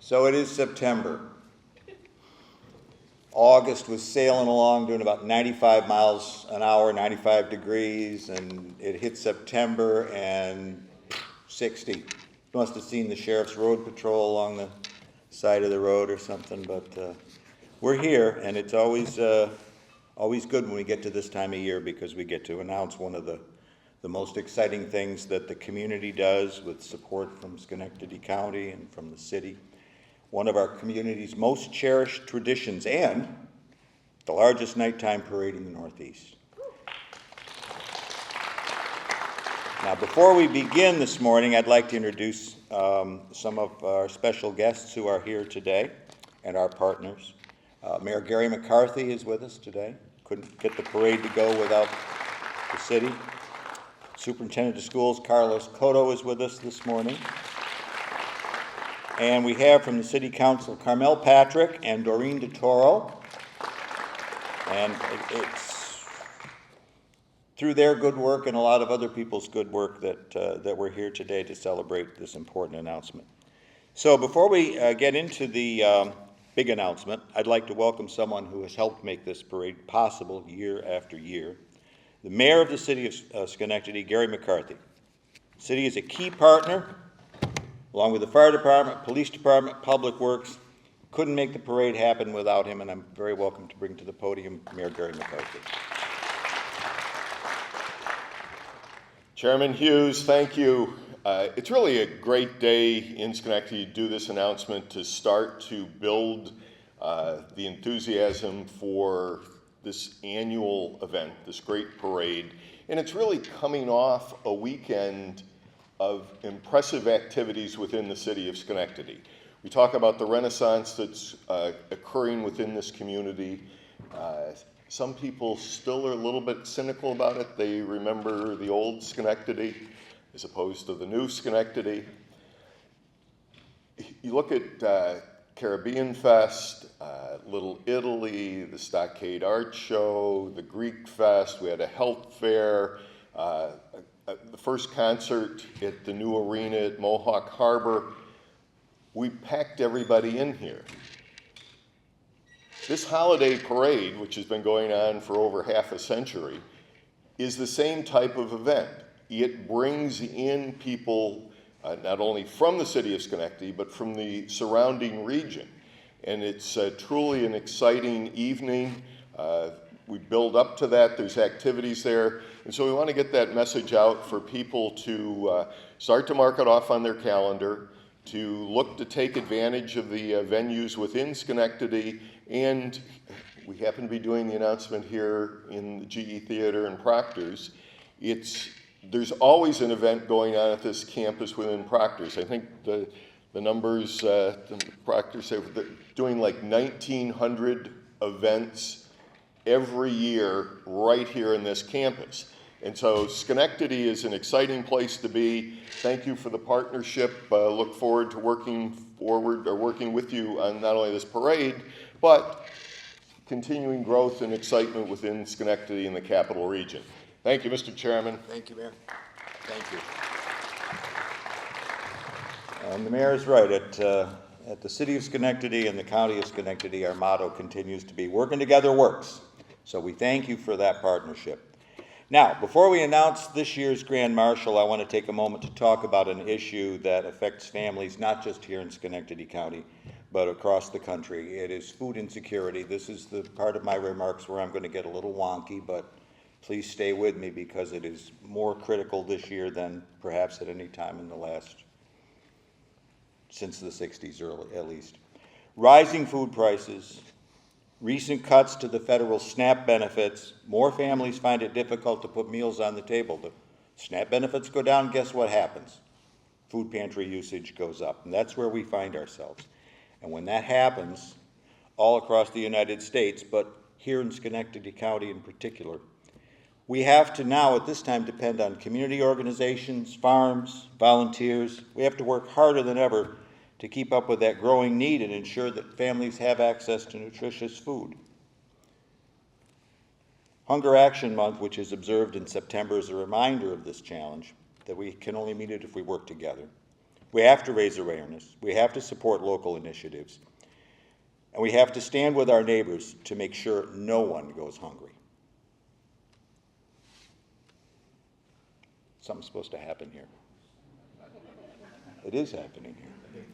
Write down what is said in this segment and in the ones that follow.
So it is September. August was sailing along doing about 95 miles an hour, 95 degrees, and it hit September and 60. You must have seen the sheriff's road patrol along the side of the road or something, but we're here, and it's always good when we get to this time of year because we get to announce one of the most exciting things that the community does with support from Schenectady County and from the city. One of our community's most cherished traditions and the largest nighttime parade in the Northeast. Now, before we begin this morning, I'd like to introduce some of our special guests who are here today and our partners. Mayor Gary McCarthy is with us today. Couldn't get the parade to go without the city. Superintendent of Schools Carlos Cotto is with us this morning. And we have from the City Council Carmel Patrick and Doreen DeToro. And it's through their good work and a lot of other people's good work that we're here today to celebrate this important announcement. So before we get into the big announcement, I'd like to welcome someone who has helped make this parade possible year after year. The Mayor of the City of Schenectady, Gary McCarthy. The city is a key partner, along with the Fire Department, Police Department, Public Works. Couldn't make the parade happen without him, and I'm very welcome to bring to the podium Mayor Gary McCarthy. Chairman Hughes, thank you. It's really a great day in Schenectady to do this announcement to start to build the enthusiasm for this annual event, this great parade. And it's really coming off a weekend of impressive activities within the city of Schenectady. We talk about the renaissance that's occurring within this community. Some people still are a little bit cynical about it. They remember the old Schenectady as opposed to the new Schenectady. You look at Caribbean Fest, Little Italy, the Stockade Art Show, the Greek Fest, we had a health fair, the first concert at the new arena at Mohawk Harbor. We packed everybody in here. This holiday parade, which has been going on for over half a century, is the same type of event. It brings in people not only from the city of Schenectady, but from the surrounding region. And it's truly an exciting evening. We build up to that, there's activities there. And so we want to get that message out for people to start to mark it off on their calendar, to look to take advantage of the venues within Schenectady. And we happen to be doing the announcement here in the GE Theater in Proctor's. There's always an event going on at this campus within Proctor's. I think the numbers, Proctor's, they're doing like 1,900 events every year right here in this campus. And so Schenectady is an exciting place to be. Thank you for the partnership. Look forward to working with you on not only this parade, but continuing growth and excitement within Schenectady and the capital region. Thank you, Mr. Chairman. Thank you, Mayor. Thank you. And the Mayor is right. At the City of Schenectady and the County of Schenectady, our motto continues to be, working together works. So we thank you for that partnership. Now, before we announce this year's Grand Marshal, I want to take a moment to talk about an issue that affects families not just here in Schenectady County, but across the country. It is food insecurity. This is the part of my remarks where I'm going to get a little wonky, but please stay with me because it is more critical this year than perhaps at any time in the last, since the 60s at least. Rising food prices, recent cuts to the federal SNAP benefits. More families find it difficult to put meals on the table. The SNAP benefits go down, guess what happens? Food pantry usage goes up, and that's where we find ourselves. And when that happens, all across the United States, but here in Schenectady County in particular, we have to now at this time depend on community organizations, farms, volunteers. We have to work harder than ever to keep up with that growing need and ensure that families have access to nutritious food. Hunger Action Month, which is observed in September, is a reminder of this challenge, that we can only meet it if we work together. We have to raise awareness. We have to support local initiatives. And we have to stand with our neighbors to make sure no one goes hungry. Something's supposed to happen here. It is happening here.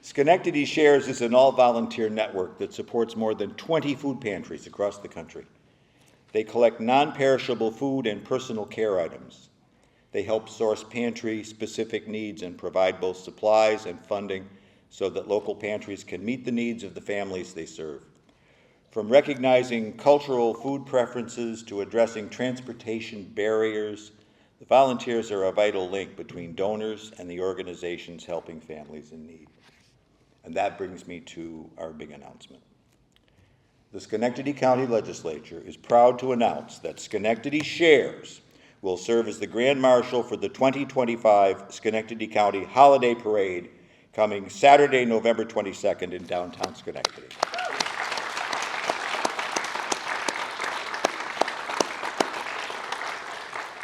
Schenectady Shares is an all-volunteer network that supports more than 20 food pantries across the country. They collect non-perishable food and personal care items. They help source pantry-specific needs and provide both supplies and funding so that local pantries can meet the needs of the families they serve. From recognizing cultural food preferences to addressing transportation barriers, the volunteers are a vital link between donors and the organizations helping families in need. And that brings me to our big announcement. The Schenectady County Legislature is proud to announce that Schenectady Shares will serve as the Grand Marshal for the 2025 Schenectady County Holiday Parade coming Saturday, November 22nd in downtown Schenectady.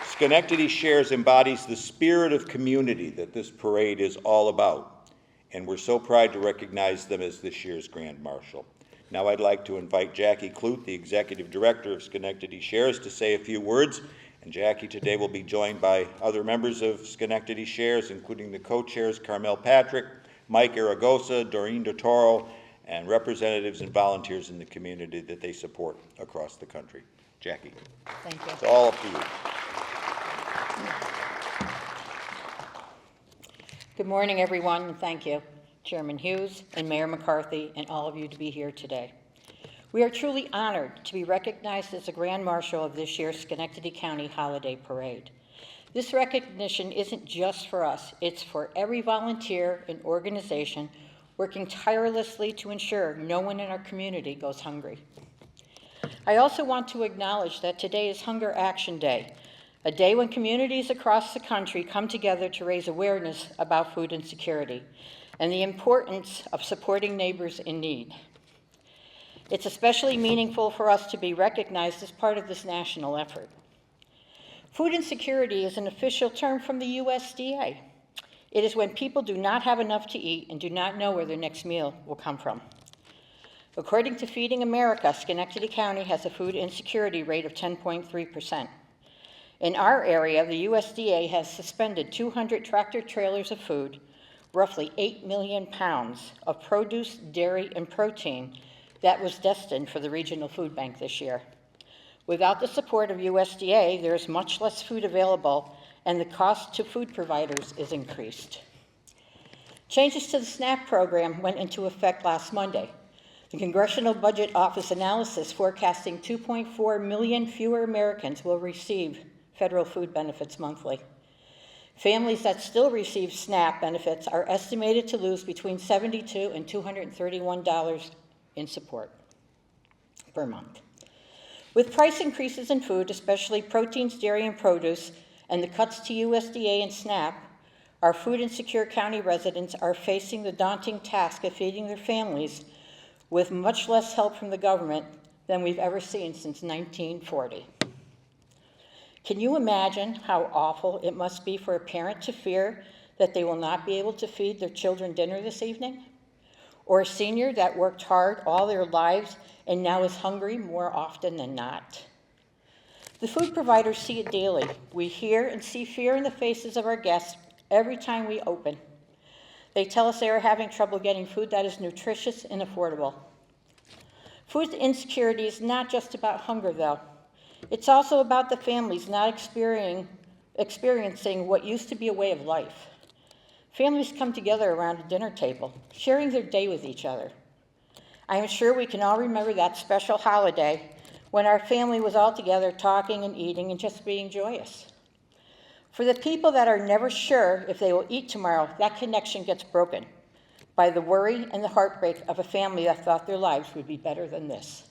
Schenectady Shares embodies the spirit of community that this parade is all about, and we're so proud to recognize them as this year's Grand Marshal. Now I'd like to invite Jackie Clute, the Executive Director of Schenectady Shares, to say a few words. And Jackie today will be joined by other members of Schenectady Shares, including the co-chairs Carmel Patrick, Mike Aragosa, Doreen DeToro, and representatives and volunteers in the community that they support across the country. Jackie. Thank you. It's all up to you. Good morning, everyone, and thank you, Chairman Hughes and Mayor McCarthy, and all of you to be here today. We are truly honored to be recognized as the Grand Marshal of this year's Schenectady County Holiday Parade. This recognition isn't just for us, it's for every volunteer and organization working tirelessly to ensure no one in our community goes hungry. I also want to acknowledge that today is Hunger Action Day, a day when communities across the country come together to raise awareness about food insecurity and the importance of supporting neighbors in need. It's especially meaningful for us to be recognized as part of this national effort. Food insecurity is an official term from the USDA. It is when people do not have enough to eat and do not know where their next meal will come from. According to Feeding America, Schenectady County has a food insecurity rate of 10.3%. In our area, the USDA has suspended 200 tractor trailers of food, roughly 8 million pounds of produce, dairy, and protein that was destined for the regional food bank this year. Without the support of USDA, there is much less food available, and the cost to food providers is increased. Changes to the SNAP program went into effect last Monday. The Congressional Budget Office analysis forecasting 2.4 million fewer Americans will receive federal food benefits monthly. Families that still receive SNAP benefits are estimated to lose between $72 and $231 in support per month. With price increases in food, especially proteins, dairy, and produce, and the cuts to USDA and SNAP, our food insecure county residents are facing the daunting task of feeding their families with much less help from the government than we've ever seen since 1940. Can you imagine how awful it must be for a parent to fear that they will not be able to feed their children dinner this evening? Or a senior that worked hard all their lives and now is hungry more often than not? The food providers see it daily. We hear and see fear in the faces of our guests every time we open. They tell us they are having trouble getting food that is nutritious and affordable. Food insecurity is not just about hunger, though. It's also about the families not experiencing what used to be a way of life. Families come together around a dinner table, sharing their day with each other. I am sure we can all remember that special holiday when our family was all together talking and eating and just being joyous. For the people that are never sure if they will eat tomorrow, that connection gets broken by the worry and the heartbreak of a family that thought their lives would be better than this.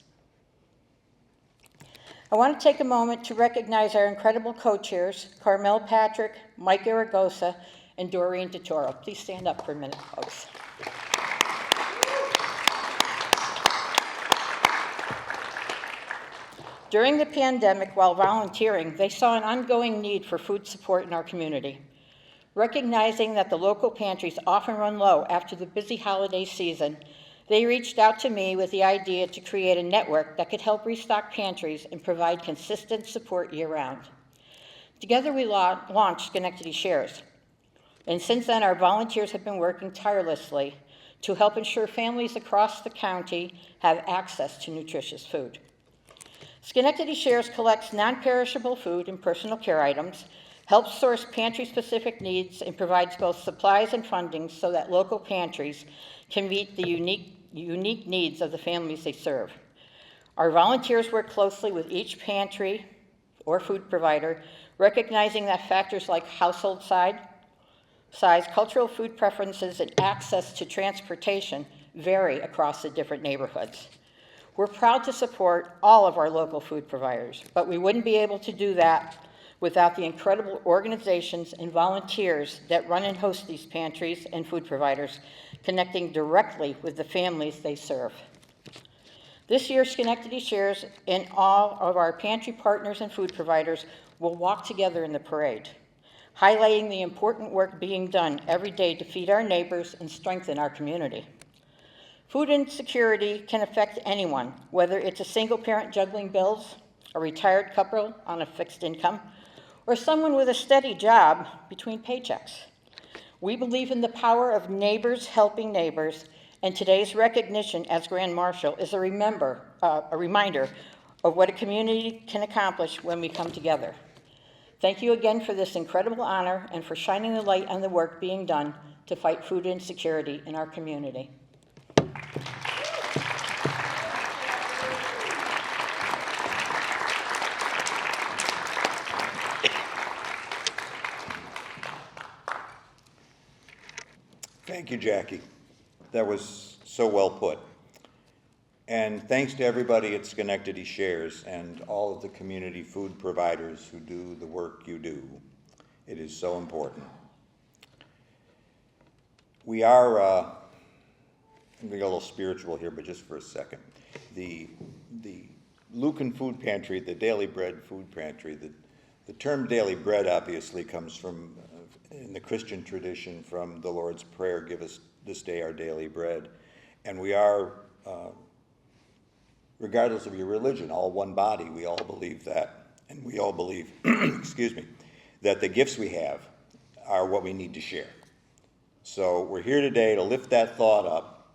I want to take a moment to recognize our incredible co-chairs, Carmel Patrick, Mike Aragosa, and Doreen DeToro. Please stand up for a minute, folks. During the pandemic, while volunteering, they saw an ongoing need for food support in our community. Recognizing that the local pantries often run low after the busy holiday season, they reached out to me with the idea to create a network that could help restock pantries and provide consistent support year-round. Together we launched Schenectady Shares, and since then our volunteers have been working tirelessly to help ensure families across the county have access to nutritious food. Schenectady Shares collects non-perishable food and personal care items, helps source pantry-specific needs, and provides both supplies and funding so that local pantries can meet the unique needs of the families they serve. Our volunteers work closely with each pantry or food provider, recognizing that factors like household size, cultural food preferences, and access to transportation vary across the different neighborhoods. We're proud to support all of our local food providers, but we wouldn't be able to do that without the incredible organizations and volunteers that run and host these pantries and food providers, connecting directly with the families they serve. This year, Schenectady Shares and all of our pantry partners and food providers will walk together in the parade, highlighting the important work being done every day to feed our neighbors and strengthen our community. Food insecurity can affect anyone, whether it's a single parent juggling bills, a retired couple on a fixed income, or someone with a steady job between paychecks. We believe in the power of neighbors helping neighbors, and today's recognition as Grand Marshal is a reminder of what a community can accomplish when we come together. Thank you again for this incredible honor and for shining the light on the work being done to fight food insecurity in our community. Thank you, Jackie. That was so well put. And thanks to everybody at Schenectady Shares and all of the community food providers who do the work you do. It is so important. We are, I'm going to get a little spiritual here, but just for a second. The Lucan Food Pantry, the Daily Bread Food Pantry, the term daily bread obviously comes from, in the Christian tradition, from the Lord's Prayer, give us this day our daily bread. And we are, regardless of your religion, all one body. We all believe that. And we all believe, excuse me, that the gifts we have are what we need to share. So we're here today to lift that thought up,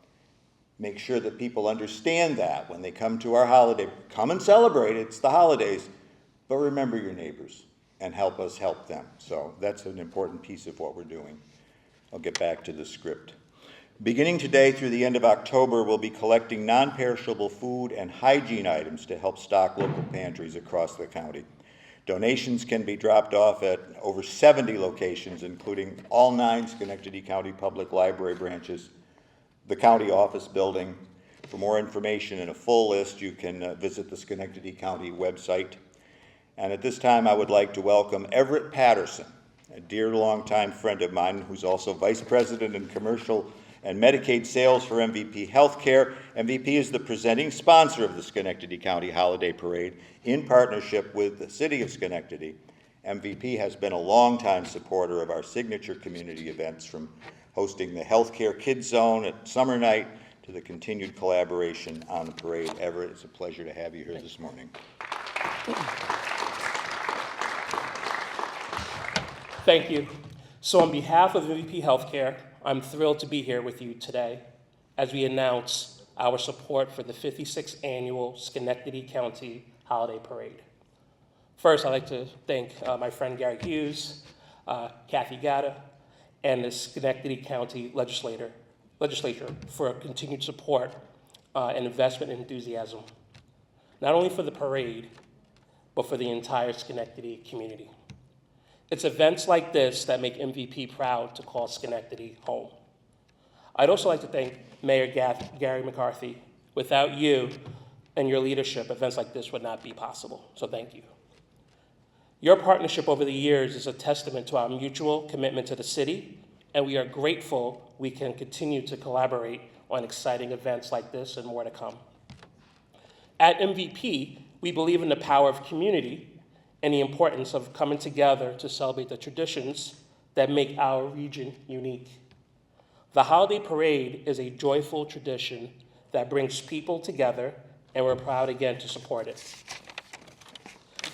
make sure that people understand that when they come to our holiday. Come and celebrate, it's the holidays, but remember your neighbors and help us help them. So that's an important piece of what we're doing. I'll get back to the script. Beginning today through the end of October, we'll be collecting non-perishable food and hygiene items to help stock local pantries across the county. Donations can be dropped off at over 70 locations, including all 9 Schenectady County Public Library branches, the county office building. For more information and a full list, you can visit the Schenectady County website. And at this time, I would like to welcome Everett Patterson, a dear longtime friend of mine who's also Vice President in Commercial and Medicaid Sales for MVP Healthcare. MVP is the presenting sponsor of the Schenectady County Holiday Parade in partnership with the City of Schenectady. MVP has been a longtime supporter of our signature community events, from hosting the Healthcare Kids Zone at Summer Night to the continued collaboration on the parade. Everett, it's a pleasure to have you here this morning. Thank you. So on behalf of MVP Healthcare, I'm thrilled to be here with you today as we announce our support for the 56th Annual Schenectady County Holiday Parade. First, I'd like to thank my friend Gary Hughes, Kathy Gatta, and the Schenectady County Legislature for continued support and investment and enthusiasm, not only for the parade, but for the entire Schenectady community. It's events like this that make MVP proud to call Schenectady home. I'd also like to thank Mayor Gary McCarthy. Without you and your leadership, events like this would not be possible, so thank you. Your partnership over the years is a testament to our mutual commitment to the city, and we are grateful we can continue to collaborate on exciting events like this and more to come. At MVP, we believe in the power of community and the importance of coming together to celebrate the traditions that make our region unique. The holiday parade is a joyful tradition that brings people together, and we're proud again to support it.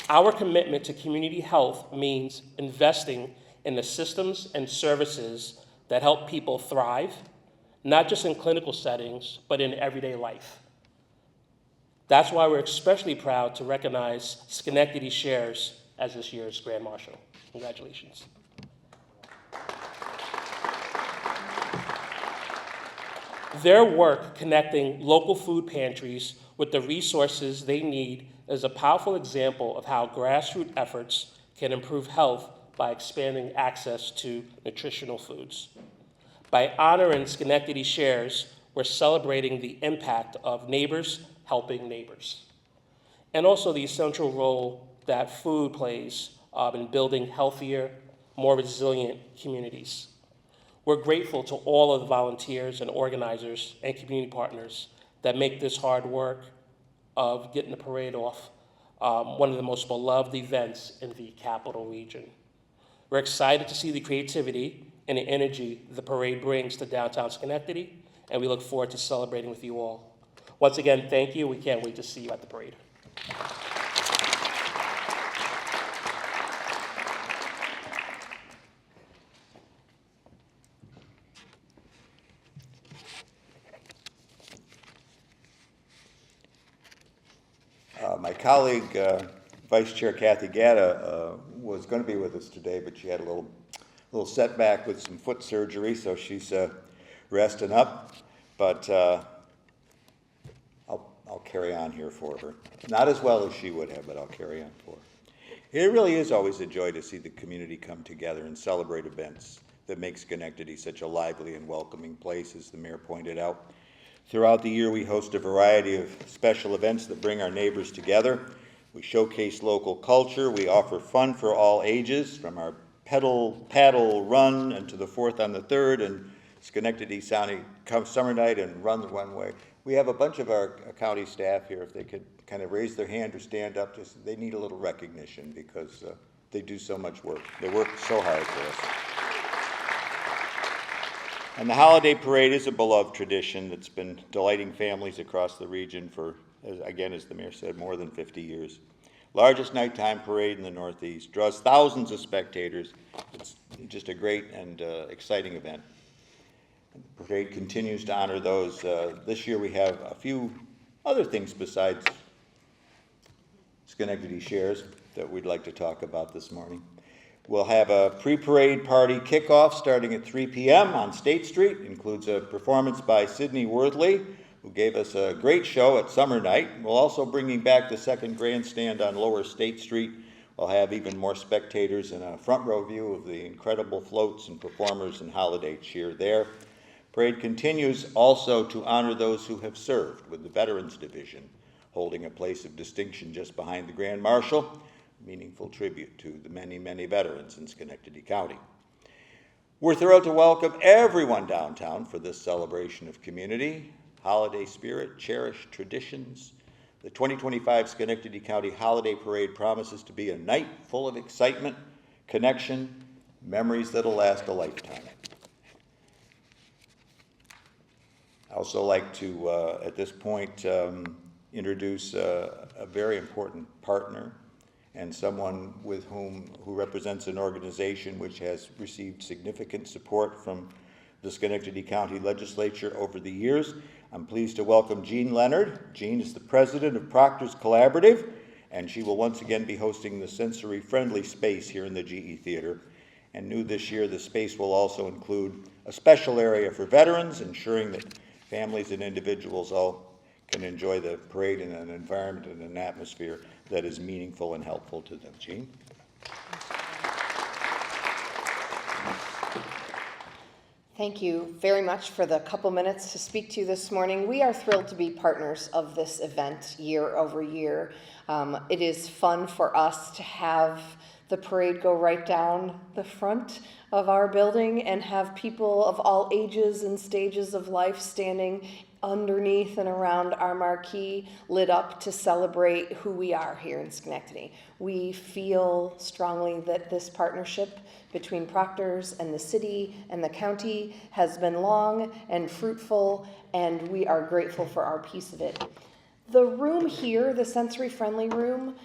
Our commitment to community health means investing in the systems and services that help people thrive, not just in clinical settings, but in everyday life. That's why we're especially proud to recognize Schenectady Shares as this year's Grand Marshal. Congratulations. Their work connecting local food pantries with the resources they need is a powerful example of how grassroots efforts can improve health by expanding access to nutritional foods. By honoring Schenectady Shares, we're celebrating the impact of neighbors helping neighbors, and also the essential role that food plays in building healthier, more resilient communities. We're grateful to all of the volunteers and organizers and community partners that make this hard work of getting the parade off one of the most beloved events in the capital region. We're excited to see the creativity and the energy the parade brings to downtown Schenectady, and we look forward to celebrating with you all. Once again, thank you. We can't wait to see you at the parade. My colleague, Vice Chair Kathy Gatta, was going to be with us today, but she had a little setback with some foot surgery, so she's resting up. But I'll carry on here for her. Not as well as she would have, but I'll carry on for her. It really is always a joy to see the community come together and celebrate events that make Schenectady such a lively and welcoming place, as the mayor pointed out. Throughout the year, we host a variety of special events that bring our neighbors together. We showcase local culture. We offer fun for all ages, from our paddle run and to the 4th on the 3rd, and Schenectady Summer Night and Run the One Way. We have a bunch of our county staff here. If they could kind of raise their hand or stand up, they need a little recognition because they do so much work. They work so hard for us. And the holiday parade is a beloved tradition that's been delighting families across the region for, again, as the mayor said, more than 50 years. Largest nighttime parade in the Northeast, draws thousands of spectators. It's just a great and exciting event. The parade continues to honor those. This year we have a few other things besides Schenectady Shares that we'd like to talk about this morning. We'll have a pre-parade party kickoff starting at 3 p.m. on State Street. It includes a performance by Sidney Worthley, who gave us a great show at Summer Night. We'll also bringing back the second grandstand on Lower State Street. We'll have even more spectators and a front row view of the incredible floats and performers and holiday cheer there. Parade continues also to honor those who have served, with the Veterans Division holding a place of distinction just behind the Grand Marshal. Meaningful tribute to the many, many veterans in Schenectady County. We're thrilled to welcome everyone downtown for this celebration of community, holiday spirit, cherished traditions. The 2025 Schenectady County Holiday Parade promises to be a night full of excitement, connection, memories that'll last a lifetime. I also like to, at this point, introduce a very important partner and someone who represents an organization which has received significant support from the Schenectady County Legislature over the years. I'm pleased to welcome Jean Leonard. Jean is the president of Proctor's Collaborative, and she will once again be hosting the sensory-friendly space here in the GE Theater. And new this year, the space will also include a special area for veterans, ensuring that families and individuals all can enjoy the parade in an environment and an atmosphere that is meaningful and helpful to them. Jean? Thank you very much for the couple minutes to speak to you this morning. We are thrilled to be partners of this event year over year. It is fun for us to have the parade go right down the front of our building and have people of all ages and stages of life standing underneath and around our marquee, lit up to celebrate who we are here in Schenectady. We feel strongly that this partnership between Proctor's and the city and the county has been long and fruitful, and we are grateful for our piece of it. The room here, the sensory-friendly room,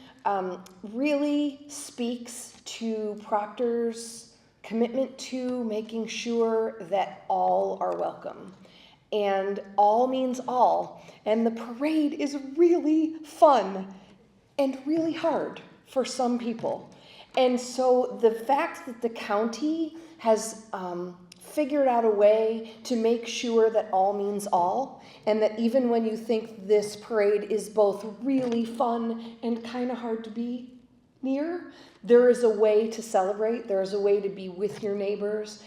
really speaks to Proctor's commitment to making sure that all are welcome. And all means all. And the parade is really fun and really hard for some people. And so the fact that the county has figured out a way to make sure that all means all, and that even when you think this parade is both really fun and kind of hard to be near, there is a way to celebrate, there is a way to be with your neighbors.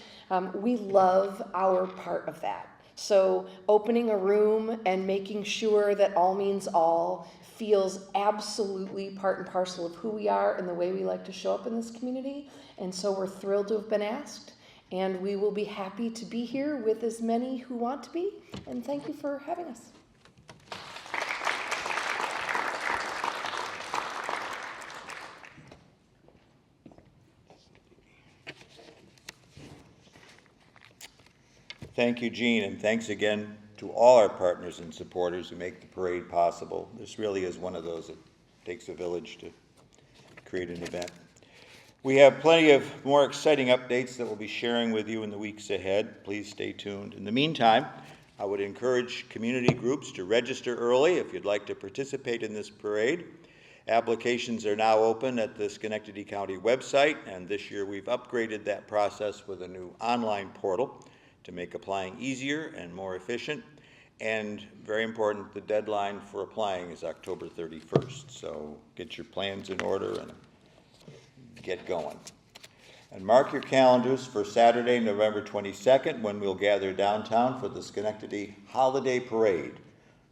We love our part of that. So opening a room and making sure that all means all feels absolutely part and parcel of who we are and the way we like to show up in this community. And so we're thrilled to have been asked, and we will be happy to be here with as many who want to be. And thank you for having us. Thank you, Jean, and thanks again to all our partners and supporters who make the parade possible. This really is one of those that takes a village to create an event. We have plenty of more exciting updates that we'll be sharing with you in the weeks ahead. Please stay tuned. In the meantime, I would encourage community groups to register early if you'd like to participate in this parade. Applications are now open at the Schenectady County website, and this year we've upgraded that process with a new online portal to make applying easier and more efficient. And very important, the deadline for applying is October 31st. So get your plans in order and get going. And mark your calendars for Saturday, November 22nd, when we'll gather downtown for the Schenectady Holiday Parade,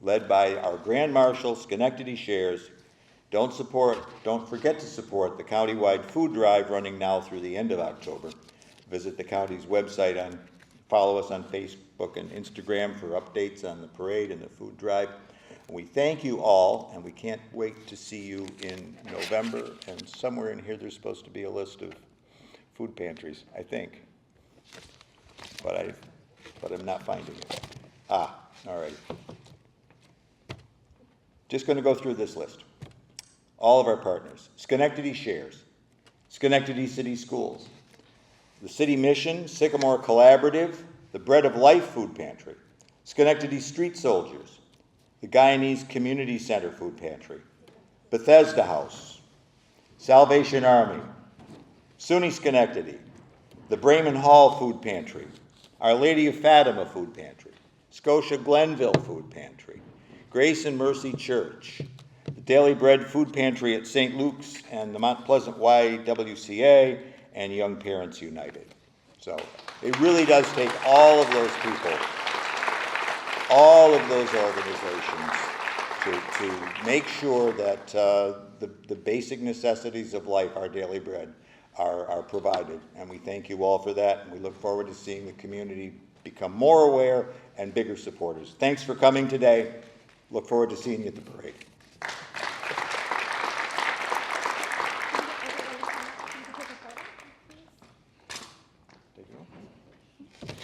led by our Grand Marshal, Schenectady Shares. Don't forget to support the countywide food drive running now through the end of October. Visit the county's website follow us on Facebook and Instagram for updates on the parade and the food drive. We thank you all, and we can't wait to see you in November. And somewhere in here there's supposed to be a list of food pantries, I think. But I'm not finding it. All right. Just going to go through this list. All of our partners: Schenectady Shares, Schenectady City Schools, the City Mission, Sycamore Collaborative, the Bread of Life Food Pantry, Schenectady Street Soldiers, the Guyanese Community Center Food Pantry, Bethesda House, Salvation Army, SUNY Schenectady, the Bremen Hall Food Pantry, Our Lady of Fatima Food Pantry, Scotia Glenville Food Pantry, Grace and Mercy Church, the Daily Bread Food Pantry at St. Luke's, and the Mount Pleasant YWCA, and Young Parents United. So it really does take all of those people, all of those organizations to make sure that the basic necessities of life, our daily bread, are provided. And we thank you all for that, and we look forward to seeing the community become more aware and bigger supporters. Thanks for coming today. Look forward to seeing you at the parade.